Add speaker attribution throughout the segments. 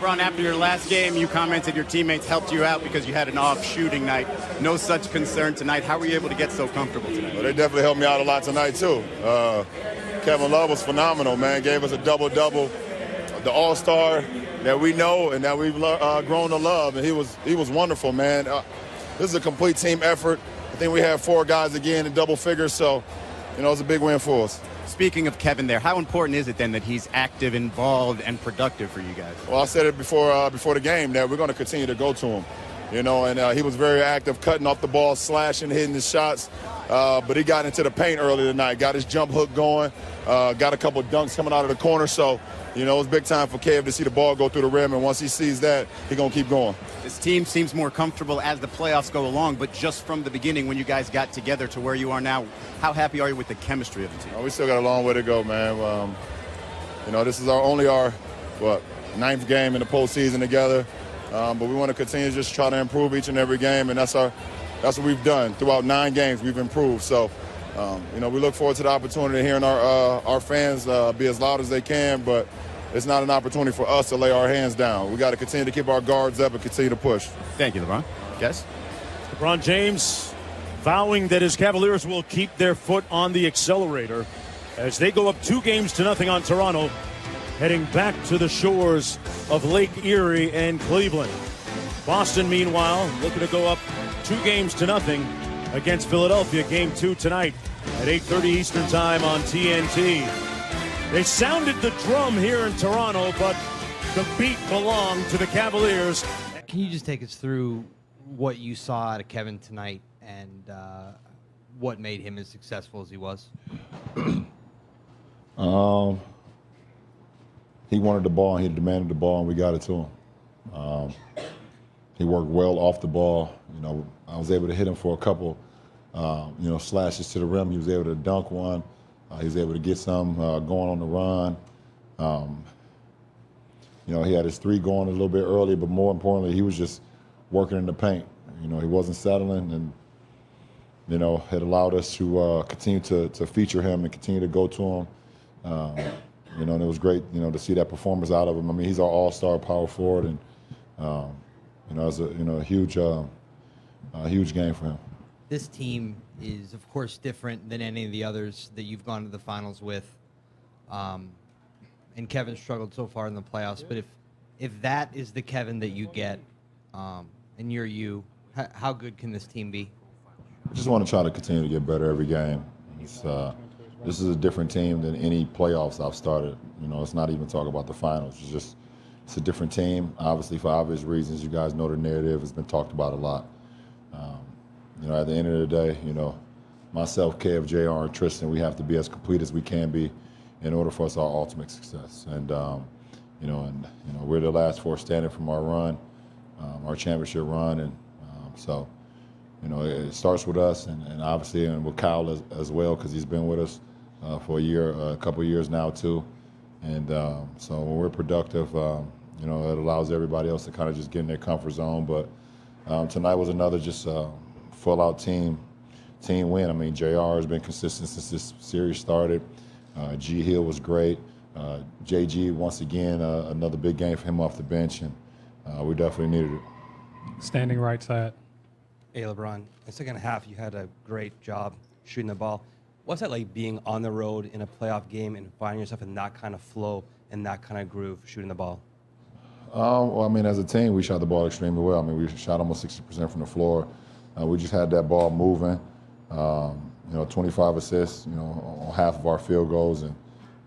Speaker 1: LeBron, after your last game, you commented your teammates helped you out because you had an off shooting night. No such concern tonight. How were you able to get so comfortable tonight?
Speaker 2: Well, they definitely helped me out a lot tonight, too. Kevin Love was phenomenal, man. Gave us a double-double. The all-star that we know and that we've grown to love, and he was wonderful, man. This is a complete team effort. I think we had 4 guys again in double figures, so, it was a big win for us.
Speaker 1: Speaking of Kevin there, how important is it then that he's active, involved, and productive for you guys?
Speaker 2: Well, I said it before the game that we're going to continue to go to him, and he was very active, cutting off the ball, slashing, hitting his shots, but he got into the paint early tonight, got his jump hook going, got a couple of dunks coming out of the corner, so, it was big time for Kev to see the ball go through the rim, and once he sees that, he's going to keep going.
Speaker 1: This team seems more comfortable as the playoffs go along, but just from the beginning when you guys got together to where you are now, how happy are you with the chemistry of the team?
Speaker 2: We still got a long way to go, man. This is our 9th game in the postseason together, but we want to continue to just try to improve each and every game, and that's what we've done. Throughout 9 games, we've improved. So, we look forward to the opportunity of hearing our fans be as loud as they can, but it's not an opportunity for us to lay our hands down. We got to continue to keep our guards up and continue to push.
Speaker 1: Thank you, LeBron. Yes?
Speaker 3: LeBron James vowing that his Cavaliers will keep their foot on the accelerator as they go up 2-0 on Toronto, heading back to the shores of Lake Erie and Cleveland. Boston, meanwhile, looking to go up 2-0 against Philadelphia. Game 2 tonight at 8:30 Eastern Time on TNT. They sounded the drum here in Toronto, but the beat belonged to the Cavaliers.
Speaker 4: Can you just take us through what you saw out of Kevin tonight and what made him as successful as he was?
Speaker 5: He wanted the ball, and he demanded the ball, and we got it to him. He worked well off the ball. I was able to hit him for a couple, slashes to the rim. He was able to dunk one. He was able to get some going on the run. He had his 3 going a little bit early, but more importantly, he was just working in the paint. He wasn't settling, and it allowed us to continue to feature him and continue to go to him. And it was great, to see that performance out of him. I mean, he's our all-star power forward, and it was a huge game for him.
Speaker 4: This team is, of course, different than any of the others that you've gone to the finals with. And Kevin struggled so far in the playoffs. But if that is the Kevin that you get, and you're you, how good can this team be?
Speaker 5: I just want to try to continue to get better every game. This is a different team than any playoffs I've started. It's not even talk about the finals. It's a different team. Obviously, for obvious reasons, you guys know the narrative has been talked about a lot. At the end of the day, myself, Kev, JR, and Tristan, we have to be as complete as we can be in order for us our ultimate success. And we're the last 4 standing from our run, our championship run, and so it starts with us, and obviously and with Kyle as well, because he's been with us for a couple of years now too. And so when we're productive, it allows everybody else to kind of just get in their comfort zone. But tonight was another just full-out team win. I mean, JR has been consistent since this series started. G Hill was great. JG, once again, another big game for him off the bench, and we definitely needed it.
Speaker 6: Standing right side.
Speaker 7: Hey, LeBron, in the second half, you had a great job shooting the ball. What's that like being on the road in a playoff game and finding yourself in that kind of flow and that kind of groove shooting the ball?
Speaker 5: Well, I mean, as a team, we shot the ball extremely well. I mean, we shot almost 60% from the floor. We just had that ball moving. 25 assists, on half of our field goals, and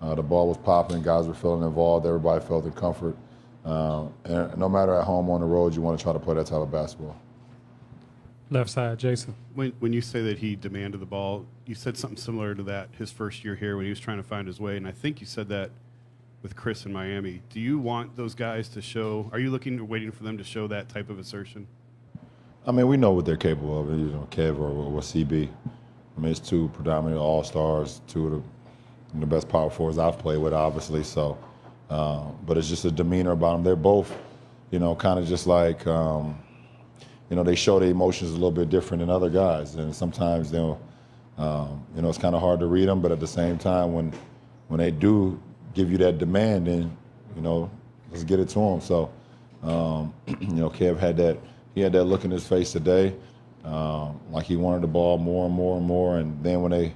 Speaker 5: the ball was popping. Guys were feeling involved. Everybody felt in comfort. And no matter at home or on the road, you want to try to play that type of basketball.
Speaker 6: Left side, Jason.
Speaker 8: When you say that he demanded the ball, you said something similar to that his first year here when he was trying to find his way, and I think you said that with Chris in Miami. Do you want those guys to show? Are you waiting for them to show that type of assertion?
Speaker 5: I mean, we know what they're capable of. Kev or CB. I mean, it's 2 predominant all-stars, 2 of the best power forwards I've played with, obviously. So, but it's just a demeanor about them. They're both, kind of just like. They show their emotions a little bit different than other guys, and sometimes they'll, it's kind of hard to read them. But at the same time, when they do give you that demand, then let's get it to them. So Kev had that. He had that look in his face today, like he wanted the ball more and more and more. And then when they,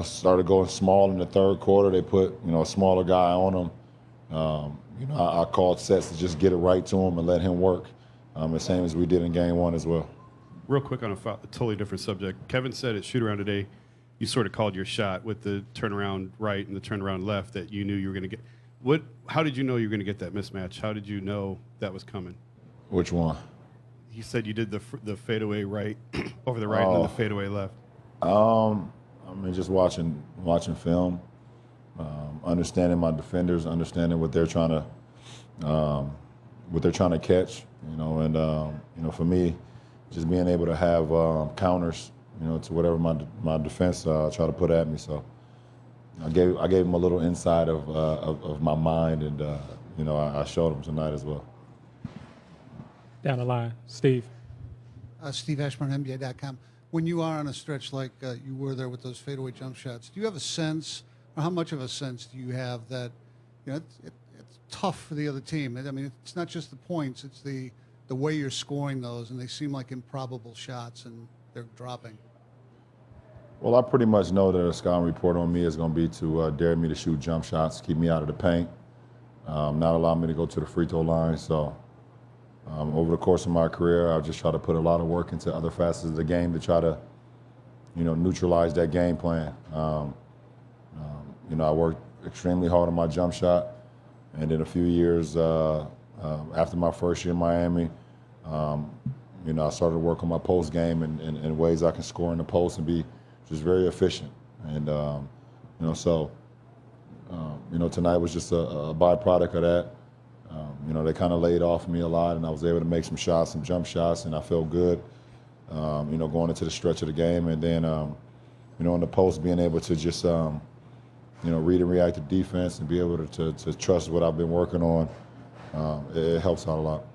Speaker 5: started going small in the third quarter, they put, a smaller guy on him. I called sets to just get it right to him and let him work, the same as we did in game one as well.
Speaker 8: Real quick on a totally different subject. Kevin said at shoot-around today, you sort of called your shot with the turnaround right and the turnaround left that you knew you were going to get. How did you know you were going to get that mismatch? How did you know that was coming?
Speaker 5: Which one?
Speaker 8: He said you did the fadeaway right over the right and then the fadeaway left.
Speaker 5: Just watching film, understanding my defenders, understanding what they're trying to catch, and for me, just being able to have counters, to whatever my defense try to put at me. So I gave him a little insight of my mind, and I showed him tonight as well.
Speaker 6: Down the line, Steve.
Speaker 9: Steve Ashburn, NBA.com. When you are on a stretch like you were there with those fadeaway jump shots, do you have a sense, or how much of a sense do you have that it's tough for the other team? I mean, it's not just the points; it's the way you're scoring those, and they seem like improbable shots, and they're dropping.
Speaker 5: Well, I pretty much know that a scouting report on me is going to be to dare me to shoot jump shots, keep me out of the paint, not allow me to go to the free throw line. So over the course of my career, I'll just try to put a lot of work into other facets of the game to try to, neutralize that game plan. I worked extremely hard on my jump shot, and in a few years after my first year in Miami, I started to work on my post game and ways I can score in the post and be just very efficient. And tonight was just a byproduct of that. They kind of laid off me a lot, and I was able to make some shots, some jump shots, and I felt good, going into the stretch of the game. And then, in the post, being able to just, read and react to defense and be able to trust what I've been working on, it helps out a lot.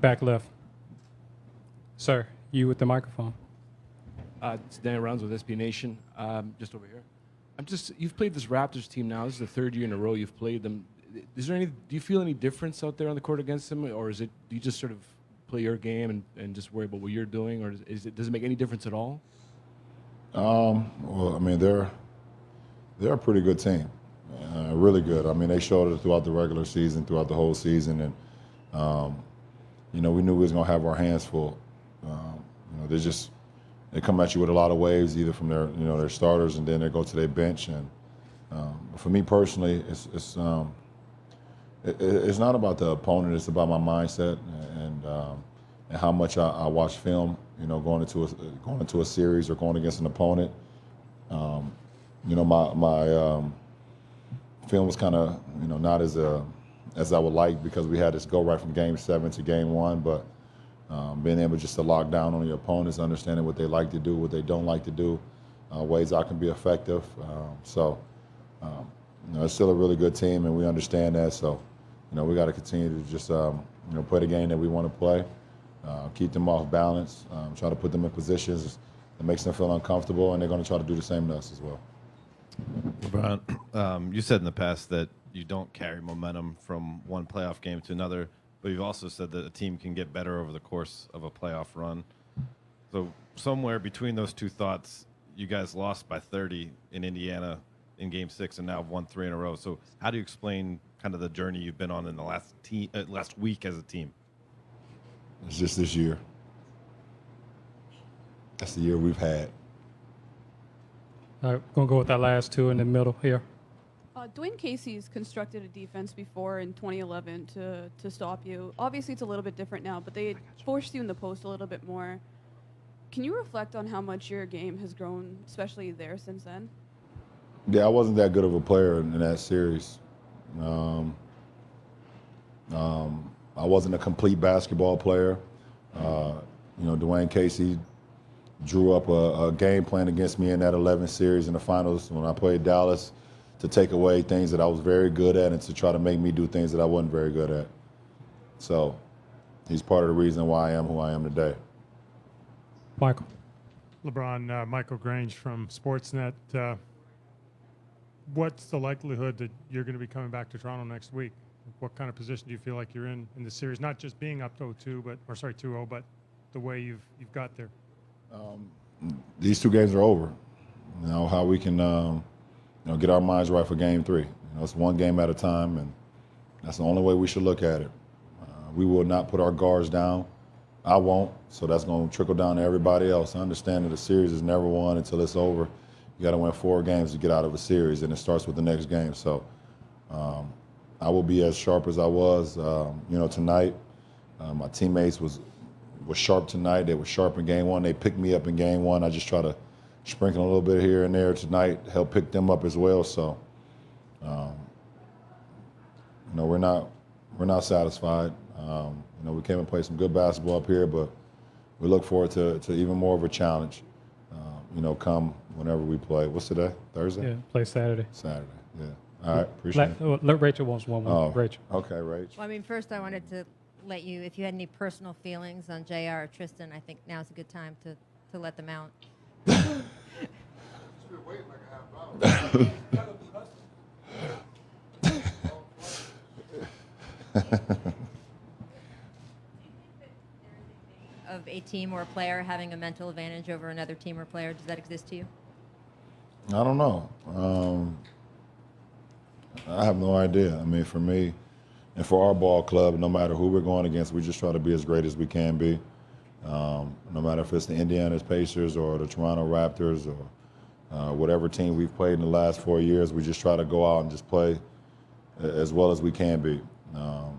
Speaker 6: Back left. Sir, you with the microphone.
Speaker 10: It's Dan Rounds with SB Nation, just over here. You've played this Raptors team now. This is the third year in a row you've played them. Do you feel any difference out there on the court against them, or do you just sort of play your game and just worry about what you're doing, or does it make any difference at all?
Speaker 5: Well, I mean, they're a pretty good team, really good. I mean, they showed it throughout the regular season, throughout the whole season, and we knew we was gonna have our hands full. They come at you with a lot of waves, either from their starters, and then they go to their bench. And for me personally, it's not about the opponent; it's about my mindset and how much I watch film. Going into a series or going against an opponent. My film was kind of not as I would like, because we had this go right from Game 7 to Game 1, but being able just to lock down on your opponents, understanding what they like to do, what they don't like to do, ways I can be effective. It's still a really good team, and we understand that. So, we got to continue to just play the game that we want to play, keep them off balance, try to put them in positions that makes them feel uncomfortable, and they're going to try to do the same to us as well.
Speaker 11: LeBron, you said in the past that you don't carry momentum from one playoff game to another, but you've also said that a team can get better over the course of a playoff run. So somewhere between those two thoughts, you guys lost by 30 in Indiana in Game 6 and now have won 3 in a row. So how do you explain kind of the journey you've been on in the last week as a team?
Speaker 5: It's just this year. That's the year we've had.
Speaker 6: All right, going to go with that last two in the middle here.
Speaker 12: Dwayne Casey's constructed a defense before in 2011 to stop you. Obviously, it's a little bit different now, but they forced you in the post a little bit more. Can you reflect on how much your game has grown, especially there, since then?
Speaker 5: Yeah, I wasn't that good of a player in that series. I wasn't a complete basketball player. Dwayne Casey drew up a game plan against me in that 11 series in the finals when I played Dallas, to take away things that I was very good at and to try to make me do things that I wasn't very good at. So he's part of the reason why I am who I am today.
Speaker 6: Michael.
Speaker 13: LeBron, Michael Grange from Sportsnet. What's the likelihood that you're going to be coming back to Toronto next week? What kind of position do you feel like you're in the series? Not just being up 2-0, but 2-0, but the way you've got there.
Speaker 5: These 2 games are over. You know how we can get our minds right for Game 3. It's one game at a time, and that's the only way we should look at it. We will not put our guards down. I won't, so that's going to trickle down to everybody else. I understand that the series is never won until it's over. You got to win 4 games to get out of a series, and it starts with the next game. So I will be as sharp as I was, tonight. My teammates was sharp tonight. They were sharp in Game 1. They picked me up in Game 1. I just try to sprinkle a little bit here and there tonight, help pick them up as well. So, we're not satisfied. We came and played some good basketball up here, but we look forward to even more of a challenge. Come whenever we play. What's today? Thursday?
Speaker 6: Yeah, play Saturday.
Speaker 5: Saturday. Yeah. All right. Appreciate it.
Speaker 6: Rachel wants one. Rachel.
Speaker 5: Okay, Rach.
Speaker 14: Well, first I wanted to let you, if you had any personal feelings on JR or Tristan, I think now's a good time to let them out. Of a team or a player having a mental advantage over another team or player, does that exist to you?
Speaker 5: I don't know. I have no idea. For me and for our ball club, no matter who we're going against, we just try to be as great as we can be. No matter if it's the Indiana Pacers or the Toronto Raptors or whatever team we've played in the last 4 years, we just try to go out and just play as well as we can be.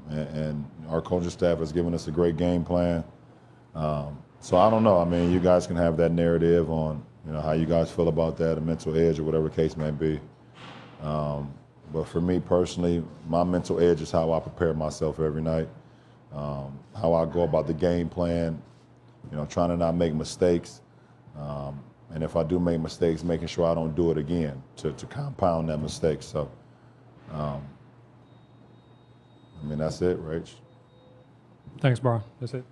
Speaker 5: And our coaching staff has given us a great game plan. So I don't know. You guys can have that narrative on how you guys feel about that, a mental edge or whatever case may be. But for me personally, my mental edge is how I prepare myself every night, how I go about the game plan, trying to not make mistakes. And if I do make mistakes, making sure I don't do it again to compound that mistake. So, that's it, Rach.
Speaker 6: Thanks, Brian. That's it.